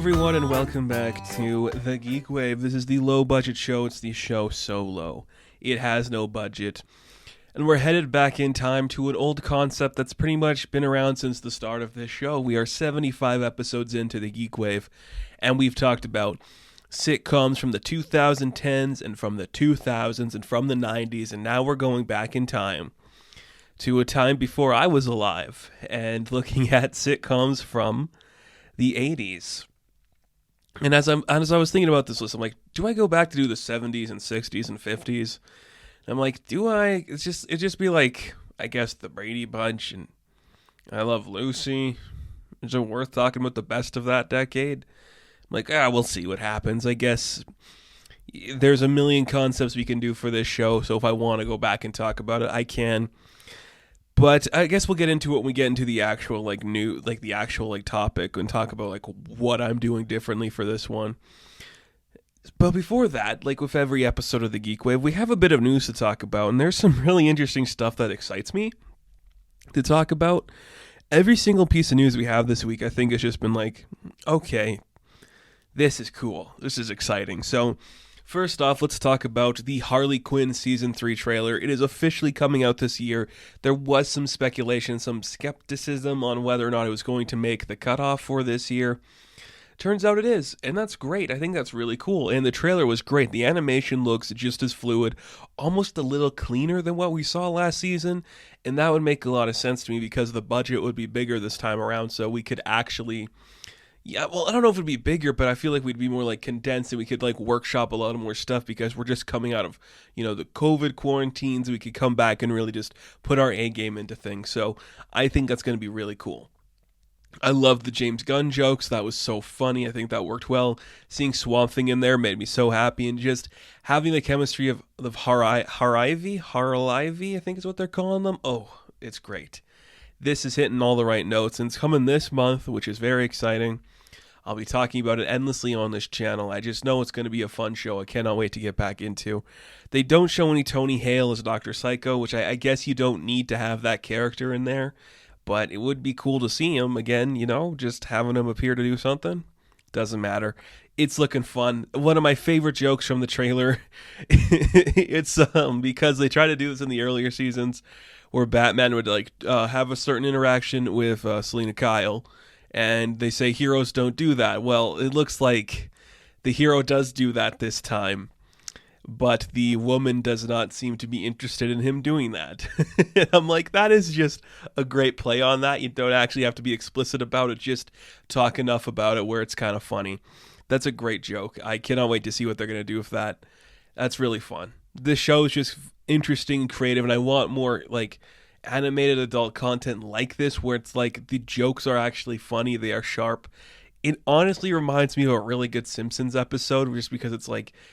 everyone, and welcome back to the GeekWave. This is the low-budget show. It's the show so low. It has no budget. And we're headed back in time to an old concept that's pretty much been around since the start of this show. We are 75 episodes into the GeekWave, and we've talked about sitcoms from the 2010s and from the 2000s and from the 90s, and now we're going back in time to a time before I was alive and looking at sitcoms from the 80s. And as I was thinking about this list, I'm like, do I go back to do the 70s and 60s and 50s? And I'm like, do I? It'd just be like, I guess, the Brady Bunch and I Love Lucy. Is it worth talking about the best of that decade? I'm like, we'll see what happens. I guess there's a million concepts we can do for this show, so if I want to go back and talk about it, I can. But I guess we'll get into it when we get into the actual topic and talk about what I'm doing differently for this one. But before that, like with every episode of the GeekWave, we have a bit of news to talk about, and there's some really interesting stuff that excites me to talk about. Every single piece of news we have this week, I think, has just been like, okay, this is cool. This is exciting. So first off, let's talk about the Harley Quinn Season 3 trailer. It is officially coming out this year. There was some speculation, some skepticism on whether or not it was going to make the cutoff for this year. Turns out it is, and that's great. I think that's really cool, and the trailer was great. The animation looks just as fluid, almost a little cleaner than what we saw last season, and that would make a lot of sense to me because the budget would be bigger this time around, so we could actually... I don't know if it'd be bigger, but I feel like we'd be more condensed and we could workshop a lot of more stuff because we're just coming out of, the COVID quarantines. We could come back and really just put our A game into things. So I think that's going to be really cool. I love the James Gunn jokes. That was so funny. I think that worked well. Seeing Swamp Thing in there made me so happy, and just having the chemistry of Harley, I think is what they're calling them. Oh, it's great. This is hitting all the right notes, and it's coming this month, which is very exciting. I'll be talking about it endlessly on this channel. I just know it's going to be a fun show. I cannot wait to get back into. They don't show any Tony Hale as Dr. Psycho, which I guess you don't need to have that character in there. But it would be cool to see him again, just having him appear to do something. Doesn't matter. It's looking fun. One of my favorite jokes from the trailer, it's because they try to do this in the earlier seasons, where Batman would have a certain interaction with Selena Kyle, and they say heroes don't do that. Well, it looks like the hero does do that this time, but the woman does not seem to be interested in him doing that. I'm like, that is just a great play on that. You don't actually have to be explicit about it, just talk enough about it where it's kind of funny. That's a great joke. I cannot wait to see what they're going to do with that. That's really fun. This show is just interesting and creative, and I want more animated adult content like this, where it's the jokes are actually funny, they are sharp. It honestly reminds me of a really good Simpsons episode, just because it's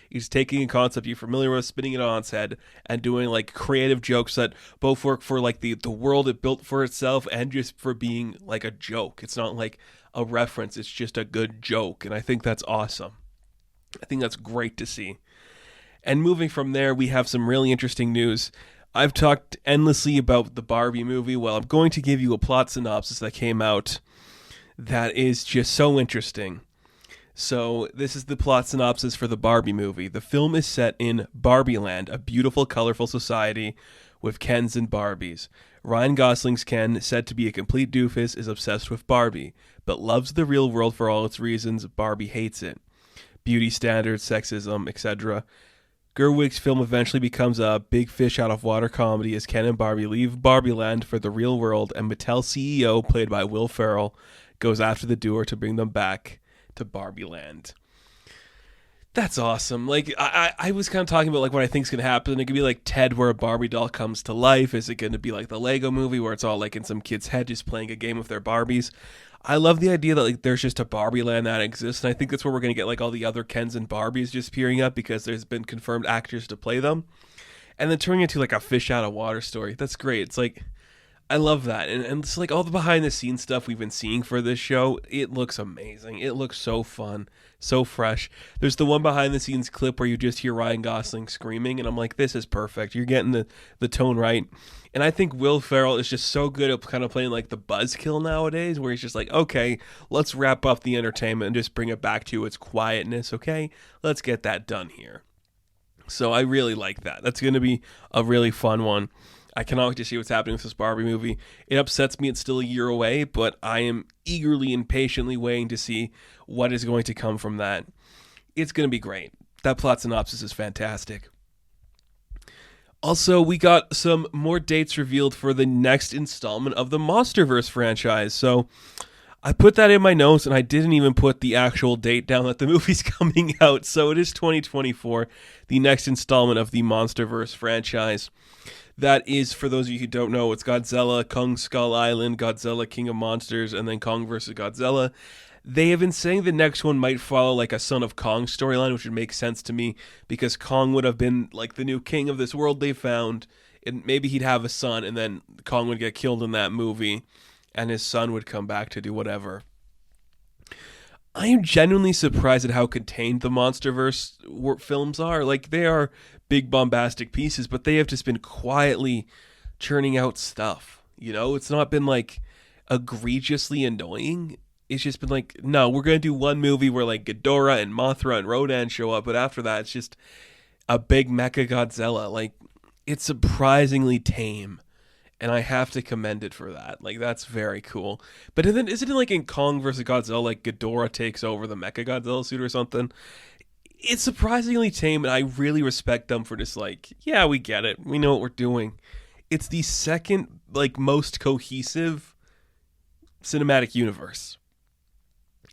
he's taking a concept you're familiar with, spinning it on its head, and doing creative jokes that both work for the world it built for itself and just for being a joke. It's not a reference, it's just a good joke, and I think that's awesome. I think that's great to see. And moving from there, we have some really interesting news. I've talked endlessly about the Barbie movie. Well, I'm going to give you a plot synopsis that came out that is just so interesting. So this is the plot synopsis for the Barbie movie. The film is set in Barbie Land, a beautiful, colorful society with Kens and Barbies. Ryan Gosling's Ken, said to be a complete doofus, is obsessed with Barbie, but loves the real world for all its reasons. Barbie hates it. Beauty standards, sexism, etc. Gerwig's film eventually becomes a big fish out of water comedy as Ken and Barbie leave Barbie Land for the real world, and Mattel CEO, played by Will Ferrell, goes after the doer to bring them back to Barbie Land. That's awesome. I was kind of talking about what I think is going to happen. It could be Ted, where a Barbie doll comes to life. Is it going to be the Lego movie, where it's all in some kid's head just playing a game with their Barbies? I love the idea that there's just a Barbie Land that exists, and I think that's where we're going to get all the other Kens and Barbies just appearing up because there's been confirmed actors to play them, and then turning into a fish out of water story. That's great. It's I love that. And it's like all the behind the scenes stuff we've been seeing for this show. It looks amazing. It looks so fun, so fresh. There's the one behind the scenes clip where you just hear Ryan Gosling screaming, and I'm like, this is perfect. You're getting the tone right. And I think Will Ferrell is just so good at kind of playing like the buzzkill nowadays, where he's just like, okay, let's wrap up the entertainment and just bring it back to its quietness, okay? Let's get that done here. So I really like that. That's going to be a really fun one. I cannot wait to see what's happening with this Barbie movie. It upsets me it's still a year away, but I am eagerly and patiently waiting to see what is going to come from that. It's going to be great. That plot synopsis is fantastic. Also, we got some more dates revealed for the next installment of the Monsterverse franchise. So I put that in my notes, and I didn't even put the actual date down that the movie's coming out. So it is 2024, the next installment of the Monsterverse franchise. That is, for those of you who don't know, it's Godzilla, Kong Skull Island, Godzilla, King of Monsters, and then Kong vs. Godzilla. They have been saying the next one might follow like a Son of Kong storyline, which would make sense to me, because Kong would have been like the new king of this world they found, and maybe he'd have a son, and then Kong would get killed in that movie, and his son would come back to do whatever. I am genuinely surprised at how contained the Monsterverse films are. Like, they are big bombastic pieces, but they have just been quietly churning out stuff. You know, it's not been like egregiously annoying. It's just been like, no, we're going to do one movie where like Ghidorah and Mothra and Rodan show up, but after that, it's just a big mecha Godzilla. Like, it's surprisingly tame, and I have to commend it for that. Like, that's very cool. But then, isn't it like in Kong vs. Godzilla, like Ghidorah takes over the mecha Godzilla suit or something? It's surprisingly tame, and I really respect them for just like, yeah, we get it. We know what we're doing. It's the second, like, most cohesive cinematic universe.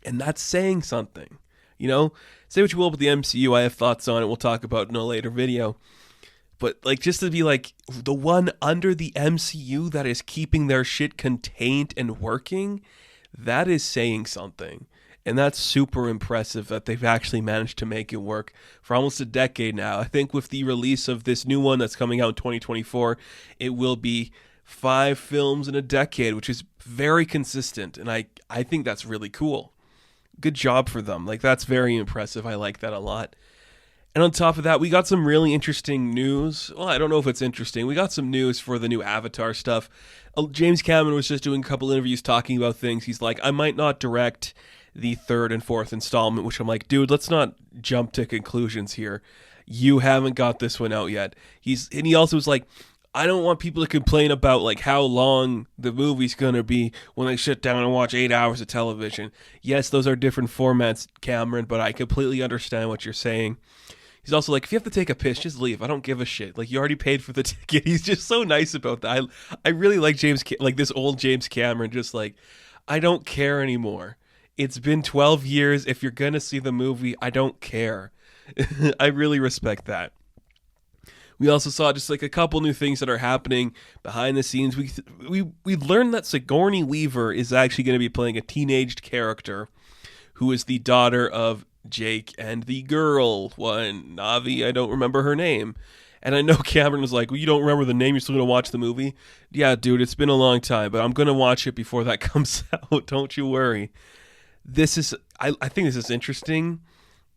And that's saying something. You know? Say what you will about the MCU. I have thoughts on it. We'll talk about it in a later video. But, like, just to be, like, the one under the MCU that is keeping their shit contained and working, that is saying something. And that's super impressive that they've actually managed to make it work for almost a decade now. I think with the release of this new one that's coming out in 2024, it will be 5 films in a decade, which is very consistent. And I think that's really cool. Good job for them. Like, that's very impressive. I like that a lot. And on top of that, we got some really interesting news. Well, I don't know if it's interesting. We got some news for the new Avatar stuff. James Cameron was just doing a couple interviews talking about things. He's like, I might not direct the 3rd and 4th installment, which I'm like, dude, let's not jump to conclusions here. You haven't got this one out yet. He also was like, I don't want people to complain about like how long the movie's going to be when they sit down and watch 8 hours of television. Yes, those are different formats, Cameron, but I completely understand what you're saying. He's also like, if you have to take a piss, just leave. I don't give a shit. Like, you already paid for the ticket. He's just so nice about that. I really like this old James Cameron, just like, I don't care anymore. It's been 12 years. If you're going to see the movie, I don't care. I really respect that. We also saw just like a couple new things that are happening behind the scenes. We learned that Sigourney Weaver is actually going to be playing a teenaged character who is the daughter of Jake and the girl one, Navi. I don't remember her name. And I know Cameron was like, well, you don't remember the name, you're still going to watch the movie? Yeah, dude, it's been a long time, but I'm going to watch it before that comes out. Don't you worry. I think this is interesting.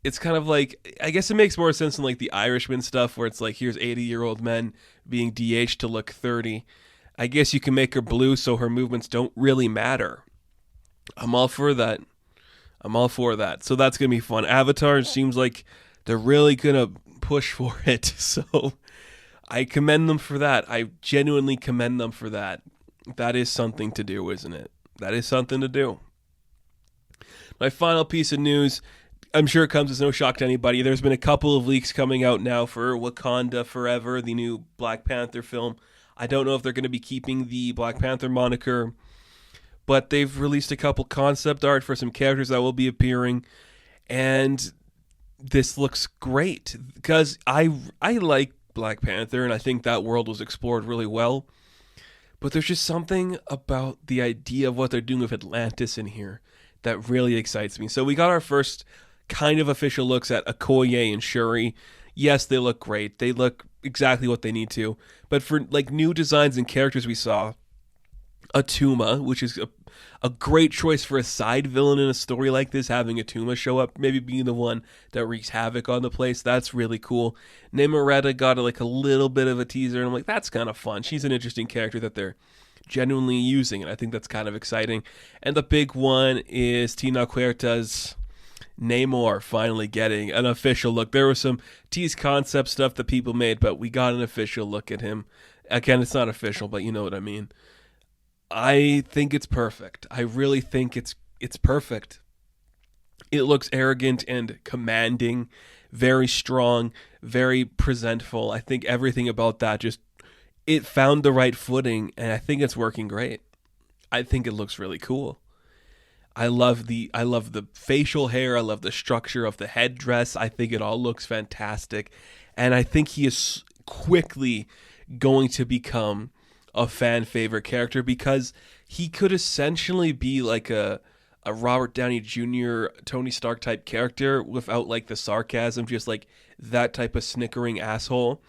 It's kind of like, I guess it makes more sense than like the Irishman stuff where it's like, here's 80-year-old men being DH'd to look 30. I guess you can make her blue so her movements don't really matter. I'm all for that. So that's going to be fun. Avatar seems like they're really going to push for it. So I commend them for that. I genuinely commend them for that. That is something to do, isn't it? That is something to do. My final piece of news, I'm sure it comes as no shock to anybody. There's been a couple of leaks coming out now for Wakanda Forever, the new Black Panther film. I don't know if they're going to be keeping the Black Panther moniker, but they've released a couple concept art for some characters that will be appearing, and this looks great because I like Black Panther, and I think that world was explored really well. But there's just something about the idea of what they're doing with Atlantis in here that really excites me. So we got our first kind of official looks at Okoye and Shuri. Yes, they look great. They look exactly what they need to. But for like new designs and characters we saw, Atuma, which is a great choice for a side villain in a story like this, having Atuma show up, maybe being the one that wreaks havoc on the place. That's really cool. Namoretta got like a little bit of a teaser, and I'm like, that's kind of fun. She's an interesting character that they're genuinely using, and I think that's kind of exciting. And the big one is Tina Huerta's Namor finally getting an official look. There was some tease concept stuff that people made, but we got an official look at him. Again, it's not official, but you know what I mean. I think it's perfect. I really think it's perfect. It looks arrogant and commanding, very strong, very presentful. I think everything about that it found the right footing, and I think it's working great. I think it looks really cool. I love the facial hair. I love the structure of the headdress. I think it all looks fantastic, and I think he is quickly going to become a fan favorite character because he could essentially be like a Robert Downey Jr., Tony Stark type character without like the sarcasm, just like that type of snickering asshole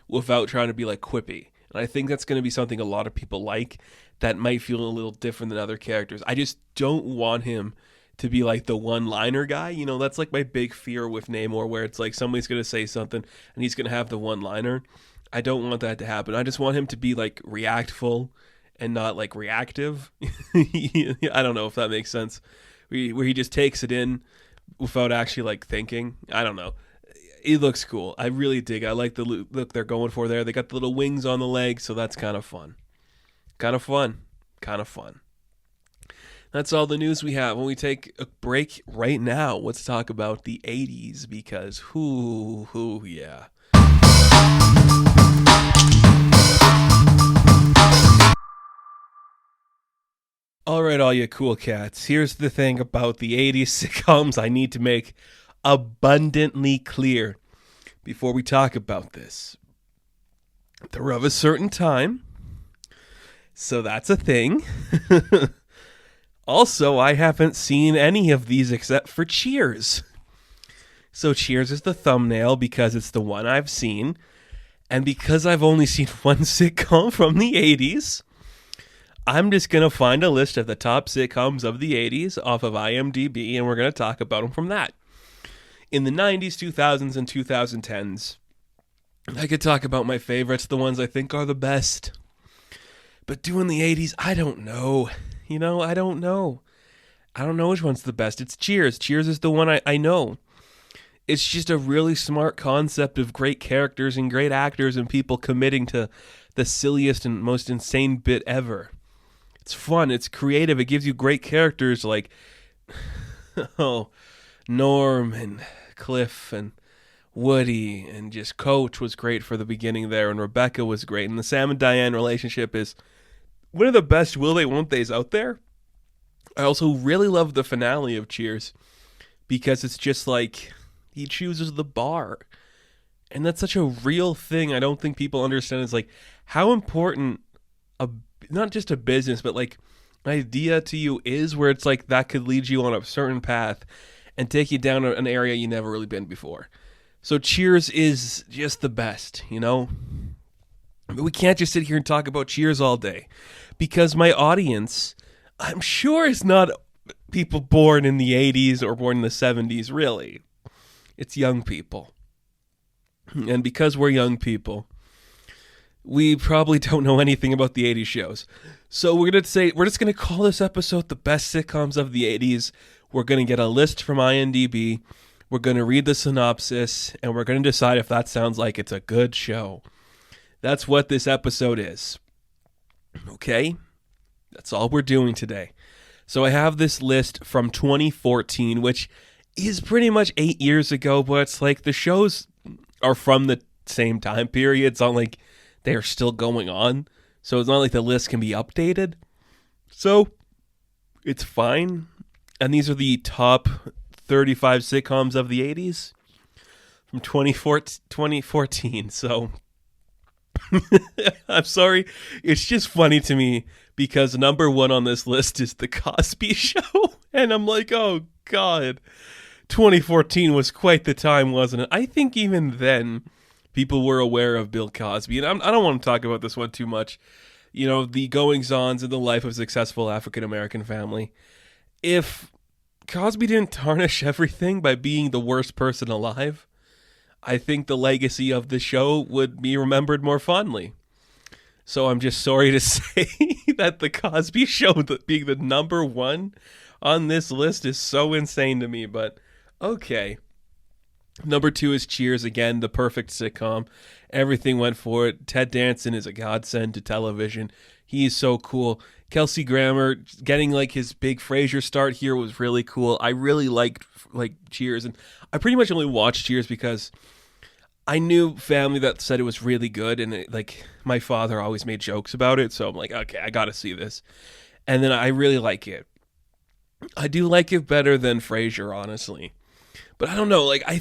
without trying to be like quippy. And I think that's going to be something a lot of people like that might feel a little different than other characters. I just don't want him to be like the one-liner guy. You know, that's like my big fear with Namor, where it's like somebody's going to say something and he's going to have the one-liner. I don't want that to happen. I just want him to be like reactful and not like reactive. I don't know if that makes sense. Where he just takes it in without actually like thinking. I don't know. It looks cool. I really dig it. I like the look they're going for there. They got the little wings on the legs, so that's kind of fun. Kind of fun. That's all the news we have. When we take a break right now, let's talk about the 80s because yeah. All right, all you cool cats. Here's the thing about the 80s sitcoms I need to make abundantly clear before we talk about this. They're of a certain time, so that's a thing. Also, I haven't seen any of these except for Cheers. So Cheers is the thumbnail because it's the one I've seen, and because I've only seen one sitcom from the 80s, I'm just going to find a list of the top sitcoms of the 80s off of IMDb, and we're going to talk about them from that. In the 90s, 2000s, and 2010s, I could talk about my favorites, the ones I think are the best. But doing the 80s, I don't know. I don't know. I don't know which one's the best. It's Cheers. Cheers is the one I know. It's just a really smart concept of great characters and great actors and people committing to the silliest and most insane bit ever. It's fun. It's creative. It gives you great characters like Norm and Cliff and Woody, and just Coach was great for the beginning there, and Rebecca was great. And the Sam and Diane relationship is one of the best will they won't they's out there. I also really love the finale of Cheers because it's just like he chooses the bar. And that's such a real thing. I don't think people understand. It's like how important not just a business, but like an idea to you is, where it's like that could lead you on a certain path and take you down an area you never really been before. So Cheers is just the best, But we can't just sit here and talk about Cheers all day because my audience, I'm sure, is not people born in the 80s or born in the 70s, really. It's young people. And because we're young people, we probably don't know anything about the 80s shows. So we're just going to call this episode the best sitcoms of the 80s. We're going to get a list from IMDb. We're going to read the synopsis, and we're going to decide if that sounds like it's a good show. That's what this episode is. Okay? That's all we're doing today. So I have this list from 2014, which is pretty much 8 years ago, but it's like the shows are from the same time period. It's not like they're still going on. So it's not like the list can be updated. So it's fine. And these are the top 35 sitcoms of the 80s from 2014. So I'm sorry. It's just funny to me because number one on this list is The Cosby Show. And I'm like, oh, God. 2014 was quite the time, wasn't it? I think even then, people were aware of Bill Cosby. And I don't want to talk about this one too much the goings-ons in the life of a successful African-American family. If Cosby didn't tarnish everything by being the worst person alive, I think the legacy of the show would be remembered more fondly. So I'm just sorry to say that the Cosby Show being the number one on this list is so insane to me, but okay. Number 2 is Cheers, again, the perfect sitcom. Everything went for it. Ted Danson is a godsend to television. He is so cool. Kelsey Grammer getting like his big Frasier start here was really cool. I really liked Cheers, and I pretty much only watched Cheers because I knew family that said it was really good, and my father always made jokes about it, so I'm like, okay, I gotta see this. And then I really like it. I do like it better than Frasier, honestly. But I don't know, I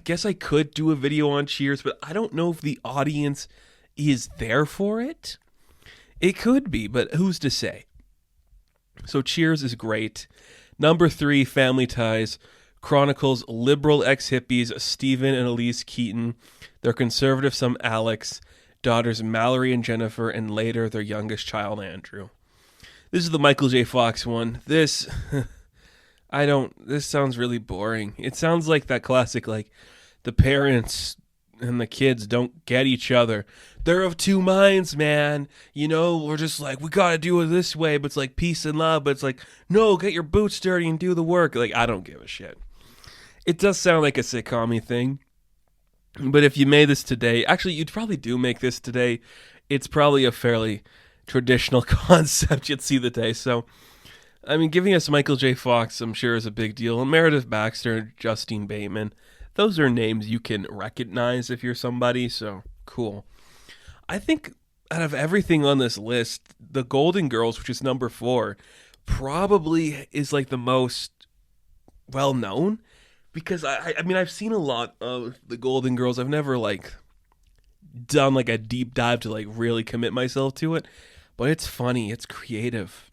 guess I could do a video on Cheers, but I don't know if the audience is there for it. It could be, but who's to say? So Cheers is great. Number 3, Family Ties, chronicles liberal ex-hippies Stephen and Elise Keaton, their conservative son Alex, daughters Mallory and Jennifer, and later their youngest child Andrew. This is the Michael J. Fox one. This sounds really boring. It sounds like that classic, the parents and the kids don't get each other. They're of two minds, man. We're just we gotta do it this way, but it's peace and love, but it's no, get your boots dirty and do the work. I don't give a shit. It does sound like a sitcom-y thing, but if you made this today, actually, you'd probably do make this today. It's probably a fairly traditional concept you'd see the day, so giving us Michael J. Fox, I'm sure, is a big deal. And Meredith Baxter and Justine Bateman, those are names you can recognize if you're somebody, so cool. I think out of everything on this list, the Golden Girls, which is number 4, probably is the most well-known, because I've seen a lot of the Golden Girls. I've never done a deep dive to really commit myself to it, but it's funny, it's creative.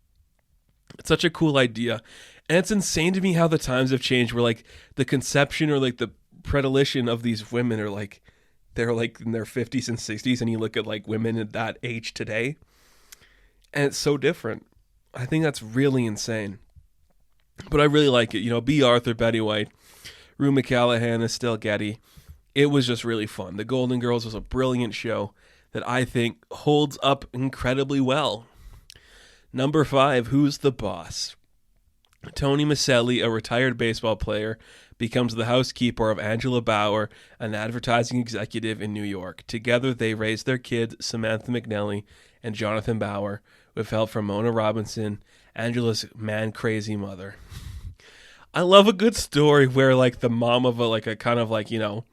It's such a cool idea. And it's insane to me how the times have changed where the conception or the predilection of these women are they're in their 50s and 60s, and you look at women at that age today, and it's so different. I think that's really insane. But I really like it. B. Arthur, Betty White, Rue McCallaghan, Estelle Getty. It was just really fun. The Golden Girls was a brilliant show that I think holds up incredibly well. Number 5, Who's the Boss? Tony Maselli, a retired baseball player, becomes the housekeeper of Angela Bauer, an advertising executive in New York. Together, they raise their kids, Samantha McNally and Jonathan Bauer, with help from Mona Robinson, Angela's man-crazy mother. I love a good story where, the mom of a kind of,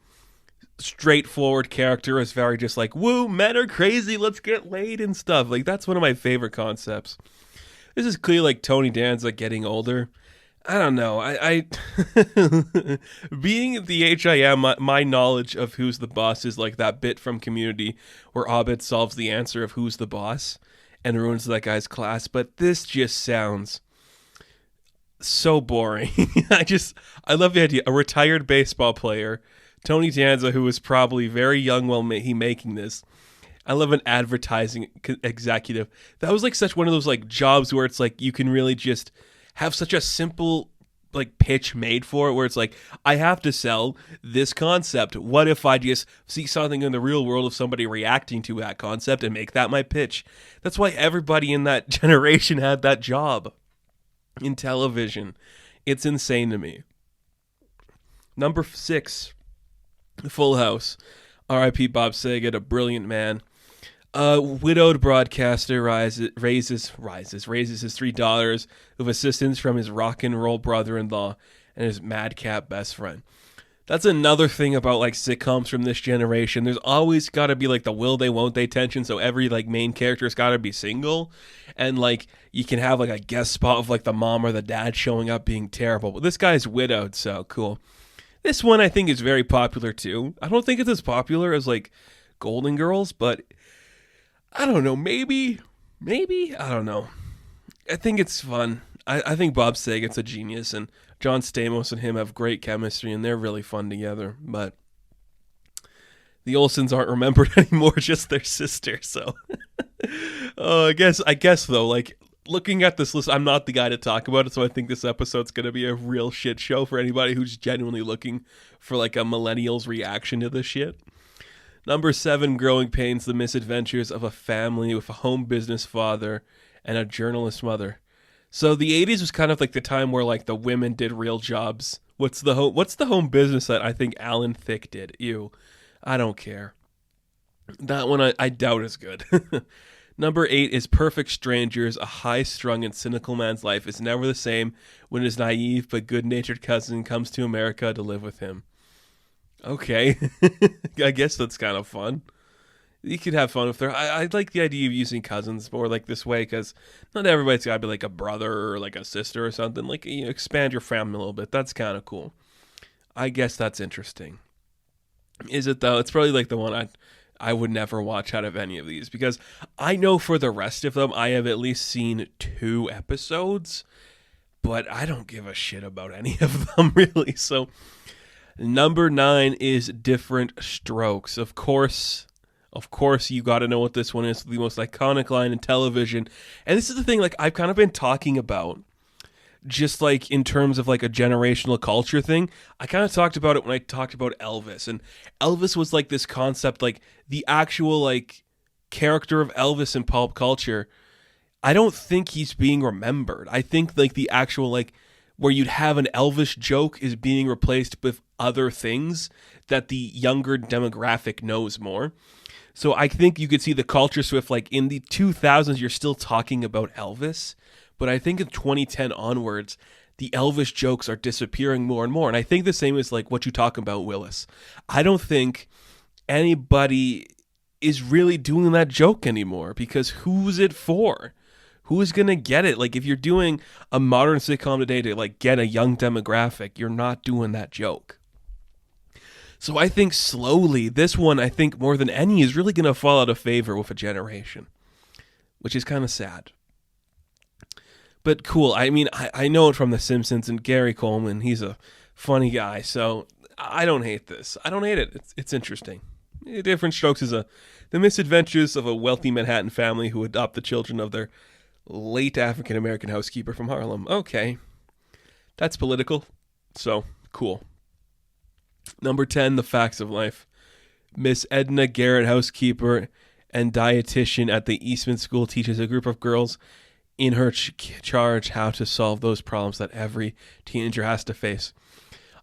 straightforward character is very just woo, men are crazy, let's get laid and stuff. That's one of my favorite concepts. This is clearly Tony Danza getting older. I don't know. I being at the age I am, my knowledge of Who's the Boss is that bit from Community where Abed solves the answer of who's the boss and ruins that guy's class. But this just sounds so boring. I love the idea. A retired baseball player, Tony Danza, who was probably very young while making this. I love an advertising executive. That was such one of those jobs where it's you can really just have such a simple pitch made for it, where it's I have to sell this concept. What if I just see something in the real world of somebody reacting to that concept and make that my pitch? That's why everybody in that generation had that job in television. It's insane to me. Number 6, Full House. R.I.P. Bob Saget, a brilliant man. A widowed broadcaster raises his 3 daughters with assistance from his rock and roll brother-in-law and his madcap best friend. That's another thing about sitcoms from this generation. There's always got to be the will they won't they tension, so every main character's got to be single, and you can have a guest spot of the mom or the dad showing up being terrible. But this guy's widowed, so cool. This one I think is very popular too. I don't think it's as popular as Golden Girls, but I don't know, maybe, I don't know. I think it's fun. I think Bob Saget's a genius, and John Stamos and him have great chemistry, and they're really fun together. But The Olsens aren't remembered anymore, just their sister. So, I guess though, like looking at this list, I'm not the guy to talk about it. So I think this episode's gonna be a real shit show for anybody who's genuinely looking for like a millennial's reaction to this shit. Number 7, Growing Pains: The Misadventures of a Family with a Home Business Father and a Journalist Mother. So the 80s was kind of like the time where like the women did real jobs. What's the home business that I think Alan Thicke did? Ew. I don't care. That one I doubt is good. Number 8 is Perfect Strangers. A high-strung and cynical man's life is never the same when his naive but good-natured cousin comes to America to live with him. Okay. I guess that's kind of fun. You could have fun with her. I like the idea of using cousins more like this way, because not everybody's got to be like a brother or like a sister or something. Like, you know, expand your family a little bit. That's kind of cool. I guess that's interesting. Is it though? It's probably like the one I would never watch out of any of these, because I know for the rest of them I have at least seen 2 episodes, but I don't give a shit about any of them really. So number 9 is Different Strokes. Of course, you got to know what this one is. The most iconic line in television. And this is the thing, like, I've kind of been talking about, just like in terms of like a generational culture thing. I kind of talked about it when I talked about Elvis. And Elvis was like this concept, like the actual like character of Elvis in pop culture. I don't think he's being remembered. I think like the actual like where you'd have an Elvis joke is being replaced with other things that the younger demographic knows more. So I think you could see the culture shift, like in the 2000s, you're still talking about Elvis. But I think in 2010 onwards, the Elvis jokes are disappearing more and more. And I think the same is like what you talk about, Willis. I don't think anybody is really doing that joke anymore, because who's it for? Who's going to get it? Like if you're doing a modern sitcom today to like get a young demographic, you're not doing that joke. So I think slowly, this one, I think more than any, is really going to fall out of favor with a generation, which is kind of sad. But cool. I mean, I know it from The Simpsons, and Gary Coleman, he's a funny guy, so I don't hate this. I don't hate it. It's interesting. Different Strokes is the misadventures of a wealthy Manhattan family who adopt the children of their late African-American housekeeper from Harlem. Okay. That's political, so cool. Number 10, The Facts of Life. Miss Edna Garrett, housekeeper and dietitian at the Eastman School, teaches a group of girls in her charge how to solve those problems that every teenager has to face.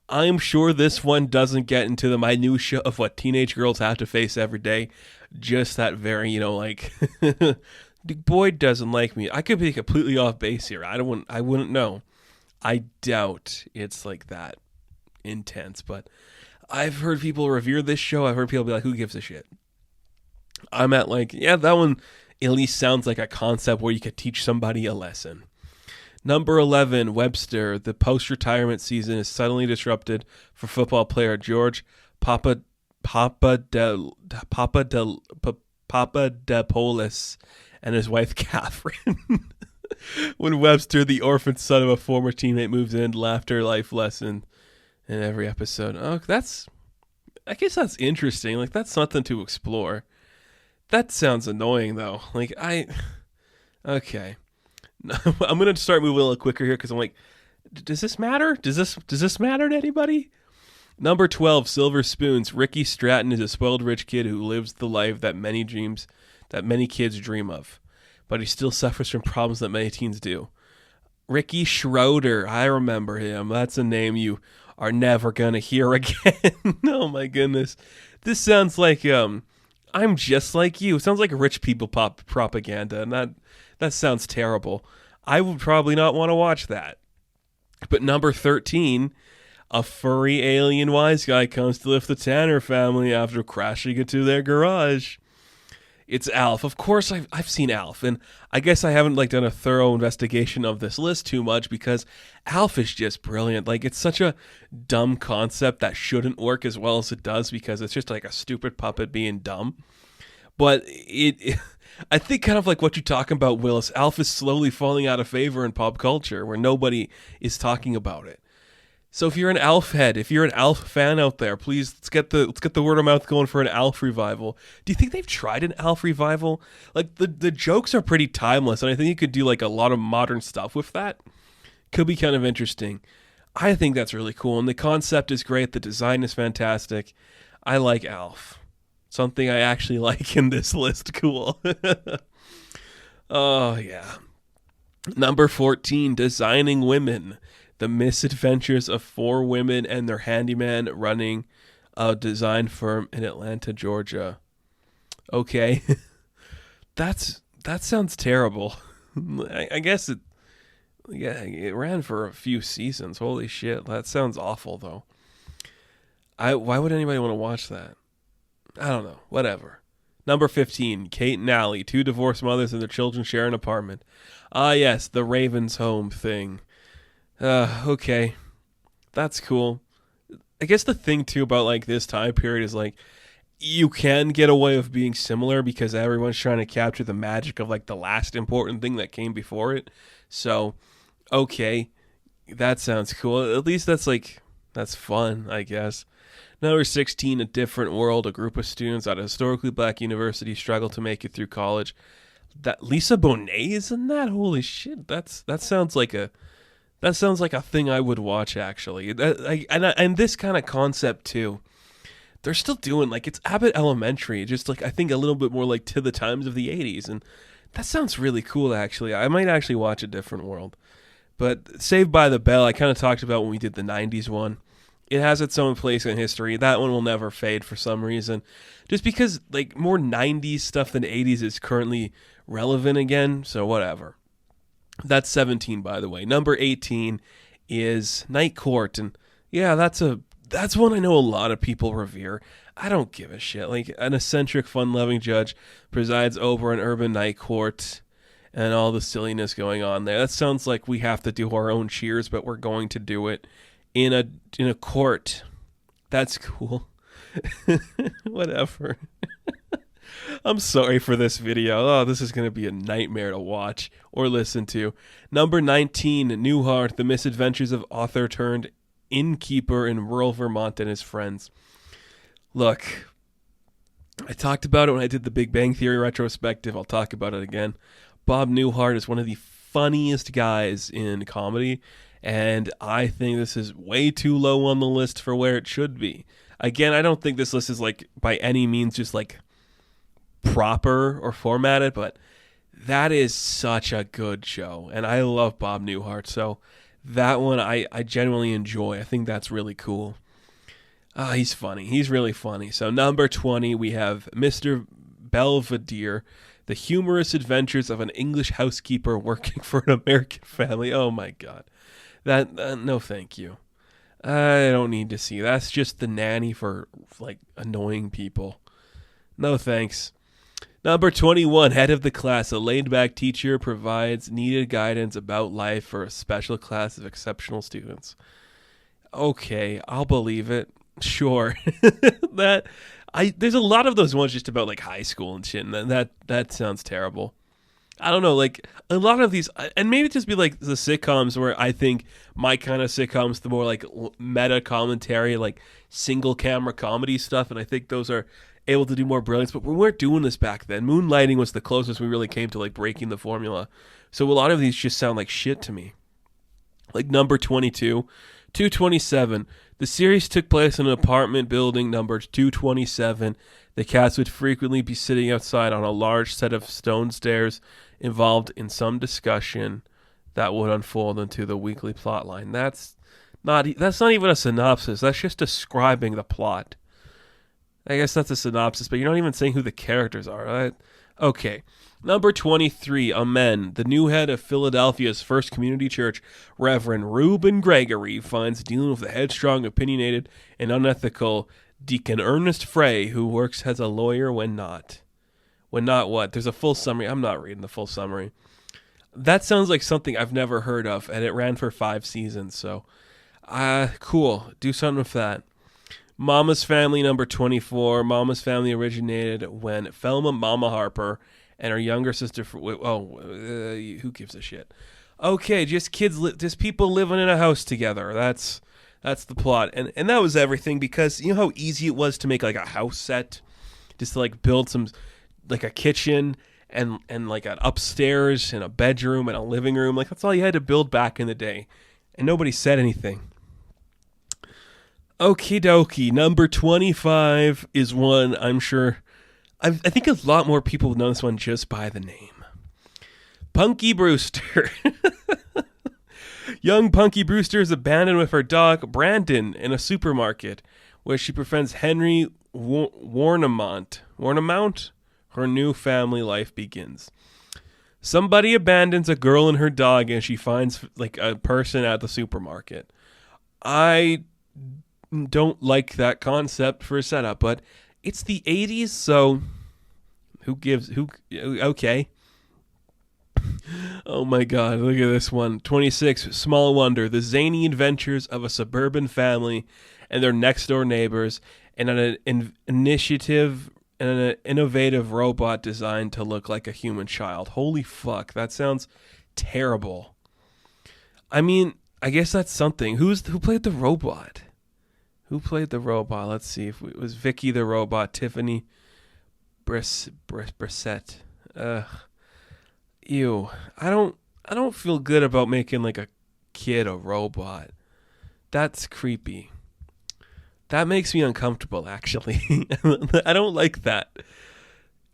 I'm sure this one doesn't get into the minutia of what teenage girls have to face every day. Just that very, you know, like, the boy doesn't like me. I could be completely off base here. I wouldn't know. I doubt it's like that intense, but I've heard people revere this show. I've heard people be like, who gives a shit? I'm at like, yeah, that one at least sounds like a concept where you could teach somebody a lesson. Number 11, Webster. The post-retirement season is suddenly disrupted for football player George Papadopoulos and his wife Catherine. When Webster, the orphan son of a former teammate, moves in, laughter, life lesson in every episode. Oh, I guess that's interesting. Like, that's something to explore. That sounds annoying, though. Like, okay. I'm going to start moving a little quicker here, because I'm like, does this matter? Does this matter to anybody? Number 12, Silver Spoons. Ricky Stratton is a spoiled rich kid who lives the life that many kids dream of, but he still suffers from problems that many teens do. Ricky Schroeder. I remember him. That's a name you are never going to hear again. Oh, my goodness. This sounds like, I'm just like you. It sounds like rich people pop propaganda, and that sounds terrible. I would probably not want to watch that. But number 13, a furry alien wise guy comes to lift the Tanner family after crashing into their garage. It's Alf. Of course, I've seen Alf, and I guess I haven't like done a thorough investigation of this list too much, because Alf is just brilliant. Like, it's such a dumb concept that shouldn't work as well as it does, because it's just like a stupid puppet being dumb. But I think kind of like what you're talking about, Willis, Alf is slowly falling out of favor in pop culture, where nobody is talking about it. So if you're an Alf head, if you're an Alf fan out there, please let's get the word of mouth going for an Alf revival. Do you think they've tried an Alf revival? Like the jokes are pretty timeless, and I think you could do like a lot of modern stuff with that. Could be kind of interesting. I think that's really cool, and the concept is great. The design is fantastic. I like Alf. Something I actually like in this list. Cool. Oh yeah. Number 14, Designing Women. The misadventures of 4 women and their handyman running a design firm in Atlanta, Georgia. Okay. that sounds terrible. I guess it ran for a few seasons. Holy shit. That sounds awful though. Why would anybody want to watch that? I don't know. Whatever. Number 15, Kate and Allie, 2 divorced mothers and their children share an apartment. Ah yes, the Raven's Home thing. Okay. That's cool. I guess the thing too about like this time period is like you can get away with being similar because everyone's trying to capture the magic of like the last important thing that came before it. So, okay, that sounds cool. At least that's fun, I guess. Number 16, A Different World. A group of students at a historically black university struggle to make it through college. That Lisa Bonet is in that? Holy shit! That sounds like a thing I would watch actually. And this kind of concept too. They're still doing like it's Abbott Elementary, just like I think a little bit more like to the times of the 80s, and that sounds really cool actually. I might actually watch A Different World. But Saved by the Bell, I kind of talked about when we did the 90s one. It has its own place in history. That one will never fade for some reason. Just because like more 90s stuff than 80s is currently relevant again, so whatever. That's 17, by the way. Number 18 is Night Court, and yeah, that's one I know a lot of people revere. I don't give a shit. Like an eccentric, fun-loving judge presides over an urban night court and all the silliness going on there. That sounds like we have to do our own cheers, but we're going to do it in a court. That's cool. Whatever. I'm sorry for this video. Oh, this is going to be a nightmare to watch or listen to. Number 19, Newhart, The Misadventures of Author Turned Innkeeper in Rural Vermont and His Friends. Look, I talked about it when I did the Big Bang Theory retrospective. I'll talk about it again. Bob Newhart is one of the funniest guys in comedy, and I think this is way too low on the list for where it should be. Again, I don't think this list is like by any means just like proper or formatted, but that is such a good show, and I love Bob Newhart, so that one I genuinely enjoy. I think that's really cool. He's funny. He's really funny. So number 20, we have Mr. Belvedere, The Humorous Adventures of an English Housekeeper Working for an American Family. Oh my god. That no thank you. I don't need to see. That's just the nanny for like annoying people. No thanks. Number 21, Head of the Class. A laid-back teacher provides needed guidance about life for a special class of exceptional students. Okay, I'll believe it. Sure. There's a lot of those ones just about like high school and shit, and that sounds terrible. I don't know, like a lot of these, and maybe just be like the sitcoms where I think my kind of sitcoms, the more like meta commentary, like single camera comedy stuff, and I think those are able to do more brilliance, but we weren't doing this back then. Moonlighting was the closest we really came to like breaking the formula. So a lot of these just sound like shit to me. Like number 22, 227. The series took place in an apartment building numbered 227. The cast would frequently be sitting outside on a large set of stone stairs, involved in some discussion that would unfold into the weekly plot line. That's not even a synopsis. That's just describing the plot. I guess that's a synopsis, but you're not even saying who the characters are. Right? Okay. Number 23, Amen. The new head of Philadelphia's First Community Church, Reverend Reuben Gregory, finds dealing with the headstrong, opinionated, and unethical Deacon Ernest Frey, who works as a lawyer when not. When not what? There's a full summary. I'm not reading the full summary. That sounds like something I've never heard of, and it ran for 5 seasons, so cool. Do something with that. Mama's Family, number 24. Mama's Family originated when Thelma Mama Harper and her younger sister, who gives a shit? Okay, just people living in a house together. That's That's the plot. And that was everything, because you know how easy it was to make like a house set? Just to like build some, like a kitchen and like an upstairs and a bedroom and a living room. Like that's all you had to build back in the day. And nobody said anything. Okie dokie. Number 25 is one I'm sure... I think a lot more people know this one just by the name. Punky Brewster. Young Punky Brewster is abandoned with her dog, Brandon, in a supermarket, where she befriends Henry Warnemount. Her new family life begins. Somebody abandons a girl and her dog, and she finds like a person at the supermarket. I don't like that concept for a setup, but it's the 80s, so okay. Oh my god, look at this one. 26, Small Wonder, the zany adventures of a suburban family and their next door neighbors, and an innovative robot designed to look like a human child. Holy fuck, that sounds terrible. I mean, I guess that's something. Who played the robot? Who played the robot? Let's see. If it was Vicky the robot, Tiffany Brissett. Ew. I don't feel good about making like a kid a robot. That's creepy. That makes me uncomfortable, actually. I don't like that.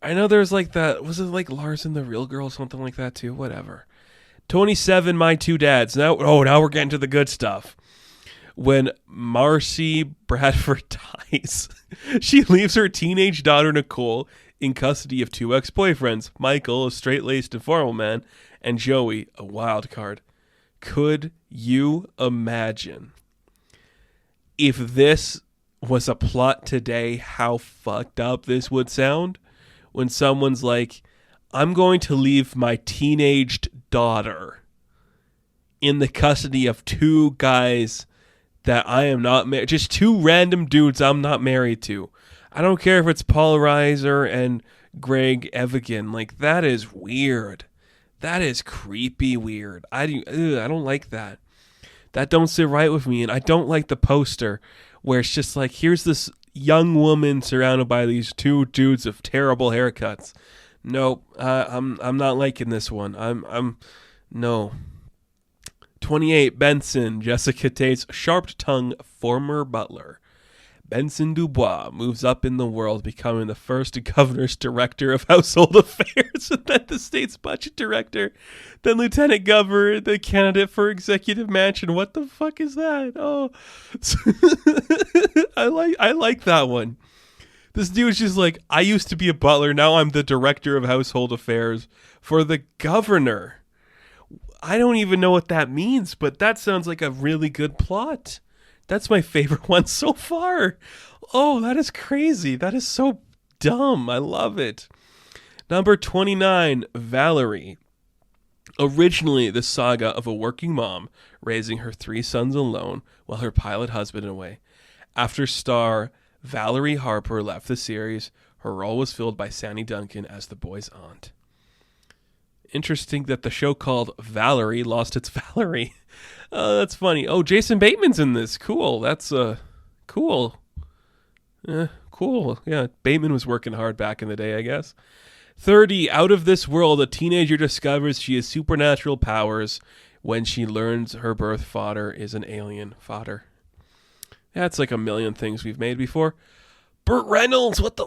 I know there's like that. Was it like Larson the Real Girl, something like that too? Whatever. 27, My Two Dads. Now we're getting to the good stuff. When Marcy Bradford dies, she leaves her teenage daughter Nicole in custody of two ex-boyfriends, Michael, a straight-laced and formal man, and Joey, a wild card. Could you imagine if this was a plot today, how fucked up this would sound? When someone's like, I'm going to leave my teenaged daughter in the custody of two guys that I am not married, just two random dudes I'm not married to. I don't care if it's Paul Reiser and Greg Evigan. Like, that is weird. That is creepy weird. I don't like that. That don't sit right with me. And I don't like the poster where it's just like, here's this young woman surrounded by these two dudes with terrible haircuts. Nope, I'm not liking this one. No. 28, Benson, Jessica Tate's sharp-tongued former butler. Benson Dubois moves up in the world, becoming the first governor's director of household affairs, and then the state's budget director, then lieutenant governor, the candidate for executive mansion. What the fuck is that? Oh, I like that one. This dude's just like, I used to be a butler, now I'm the director of household affairs for the governor. I don't even know what that means, but that sounds like a really good plot. That's my favorite one so far. Oh, that is crazy. That is so dumb. I love it. Number 29, Valerie. Originally the saga of a working mom raising her three sons alone while her pilot husband away. After star Valerie Harper left the series, her role was filled by Sandy Duncan as the boy's aunt. Interesting that the show called Valerie lost its Valerie. Oh, that's funny. Oh, Jason Bateman's in this. Cool. That's cool. Cool. Yeah, Bateman was working hard back in the day, I guess. 30, Out of This World, a teenager discovers she has supernatural powers when she learns her birth father is an alien father. That's like a million things we've made before. Burt Reynolds, what?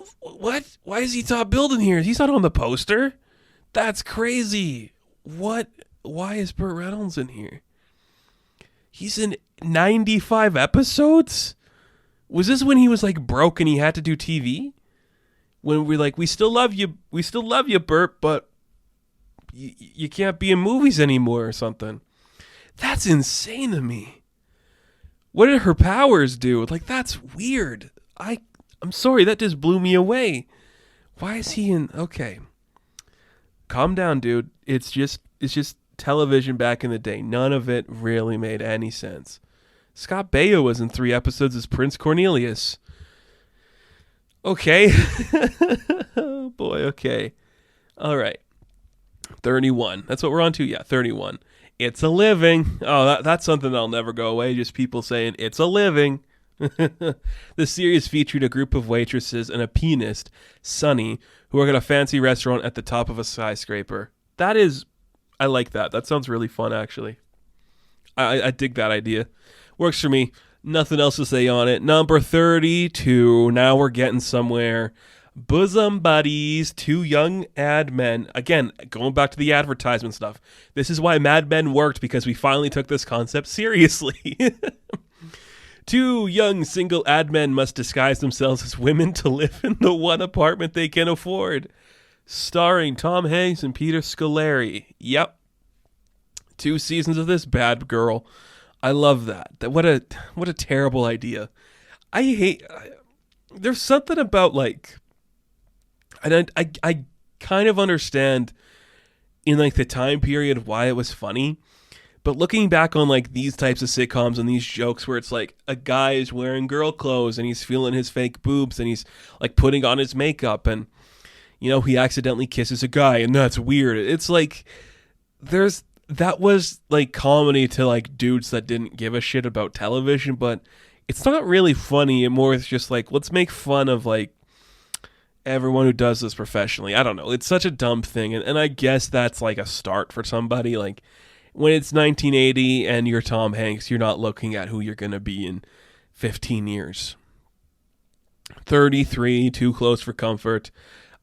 Why is he top building here? He's not on the poster. That's crazy. What? Why is Burt Reynolds in here? He's in 95 episodes? Was this when he was like broke and he had to do TV? When we're like, we still love you, Burt, but you can't be in movies anymore or something. That's insane to me. What did her powers do? Like, that's weird. I'm sorry, that just blew me away. Why is he in... Okay. Calm down, dude. It's just television back in the day. None of it really made any sense. Scott Baio was in 3 episodes as Prince Cornelius. Okay. Oh boy, okay. All right. 31. That's what we're on to? Yeah, 31. It's a living. Oh, that's something that'll never go away. Just people saying, it's a living. The series featured a group of waitresses and a pianist, Sunny, who work at a fancy restaurant at the top of a skyscraper. I like that. That sounds really fun, actually. I dig that idea. Works for me. Nothing else to say on it. Number 32. Now we're getting somewhere. Bosom Buddies, two young ad men. Again, going back to the advertisement stuff. This is why Mad Men worked, because we finally took this concept seriously. Two young single ad men must disguise themselves as women to live in the one apartment they can afford. Starring Tom Hanks and Peter Scolari. Yep. 2 seasons of this bad girl. I love that. What a terrible idea. There's something about like, and I kind of understand in like the time period why it was funny, but looking back on like these types of sitcoms and these jokes where it's like a guy is wearing girl clothes and he's feeling his fake boobs and he's like putting on his makeup and he accidentally kisses a guy and that's weird. It's like that was like comedy to like dudes that didn't give a shit about television, but it's not really funny. It more is just like, let's make fun of like everyone who does this professionally. I don't know. It's such a dumb thing. And I guess that's like a start for somebody. Like when it's 1980 and you're Tom Hanks, you're not looking at who you're going to be in 15 years. 33, Too Close for Comfort.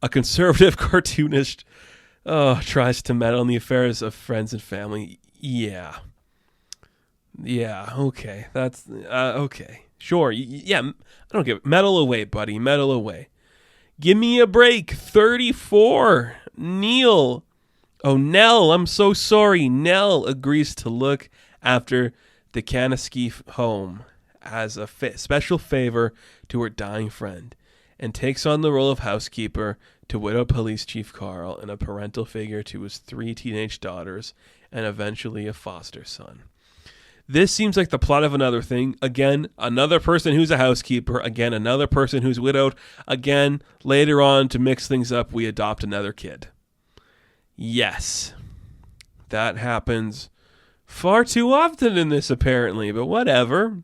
A conservative cartoonist tries to meddle in the affairs of friends and family. Yeah, okay. That's, okay. Sure, yeah, I don't give it. Meddle away, buddy, meddle away. Give me a break. 34, Neil. Oh, Nell, I'm so sorry. Nell agrees to look after the Kanaski home as a special favor to her dying friend, and takes on the role of housekeeper to widow police chief Carl and a parental figure to his 3 teenage daughters and eventually a foster son. This seems like the plot of another thing. Again, another person who's a housekeeper. Again, another person who's widowed. Again, later on, to mix things up, we adopt another kid. Yes, that happens far too often in this, apparently, but whatever.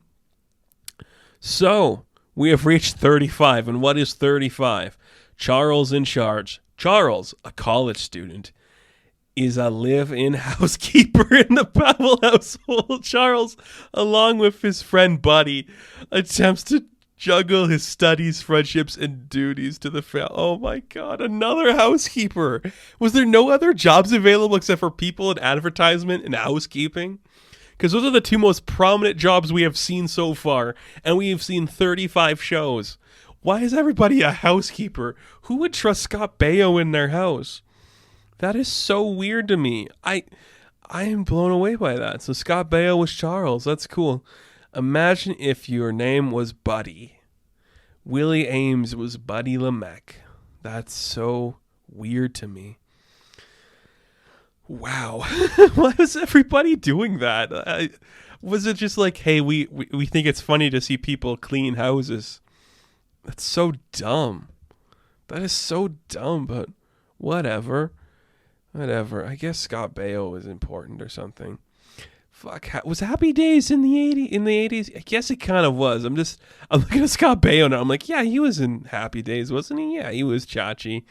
So, we have reached 35, and what is 35? Charles in charge. Charles, a college student, is a live-in housekeeper in the Powell household. Charles, along with his friend Buddy, attempts to juggle his studies, friendships, and duties to the family. Oh my God, another housekeeper. Was there no other jobs available except for people in advertisement and housekeeping? Because those are the 2 most prominent jobs we have seen so far, and we have seen 35 shows. Why is everybody a housekeeper? Who would trust Scott Baio in their house? That is so weird to me. I am blown away by that. So Scott Baio was Charles. That's cool. Imagine if your name was Buddy. Willie Ames was Buddy Lemec. That's so weird to me. Wow. Why was everybody doing that? Was it just like, hey, we think it's funny to see people clean houses? That's so dumb. That is so dumb, but whatever. I guess Scott Baio was important or something. Fuck, was Happy Days in the 80s? I guess it kind of was. I'm looking at Scott Baio now. I'm like, yeah, he was in Happy Days, wasn't he? Yeah, he was Chachi.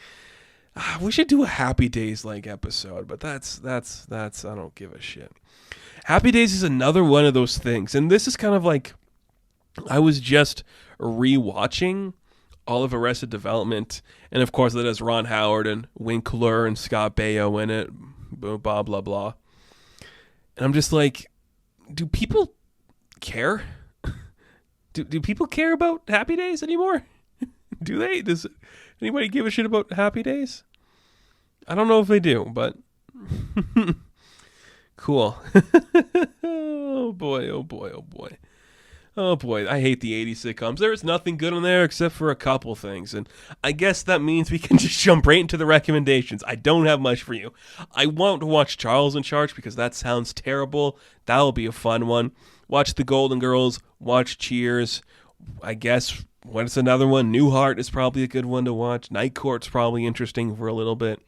We should do a Happy Days like episode, but that's I don't give a shit. Happy Days is another one of those things, and this is kind of like, I was just rewatching all of Arrested Development, and of course that has Ron Howard and Winkler and Scott Baio in it, blah blah blah. And I'm just like, do people care? Do people care about Happy Days anymore? Do they? Does anybody give a shit about Happy Days? I don't know if they do, but cool. Oh boy, oh boy, oh boy. Oh boy, I hate the 80s sitcoms. There is nothing good on there except for a couple things. And I guess that means we can just jump right into the recommendations. I don't have much for you. I won't watch Charles in Charge because that sounds terrible. That'll be a fun one. Watch The Golden Girls. Watch Cheers. I guess, what's another one? Newhart is probably a good one to watch. Night Court's probably interesting for a little bit.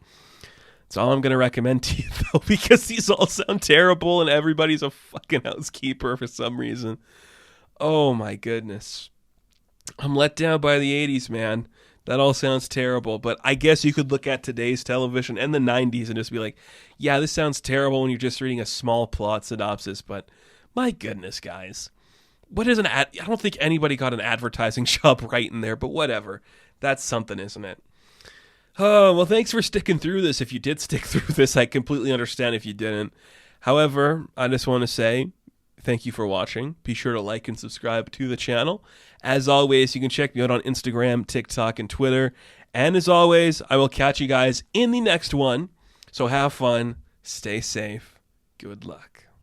That's all I'm going to recommend to you, though, because these all sound terrible and everybody's a fucking housekeeper for some reason. Oh, my goodness. I'm let down by the 80s, man. That all sounds terrible, but I guess you could look at today's television and the 90s and just be like, yeah, this sounds terrible when you're just reading a small plot synopsis, but my goodness, guys. What is an ad? I don't think anybody got an advertising job right in there, but whatever. That's something, isn't it? Oh, well, thanks for sticking through this. If you did stick through this, I completely understand if you didn't. However, I just want to say thank you for watching. Be sure to like and subscribe to the channel. As always, you can check me out on Instagram, TikTok, and Twitter. And as always, I will catch you guys in the next one. So have fun, stay safe, good luck.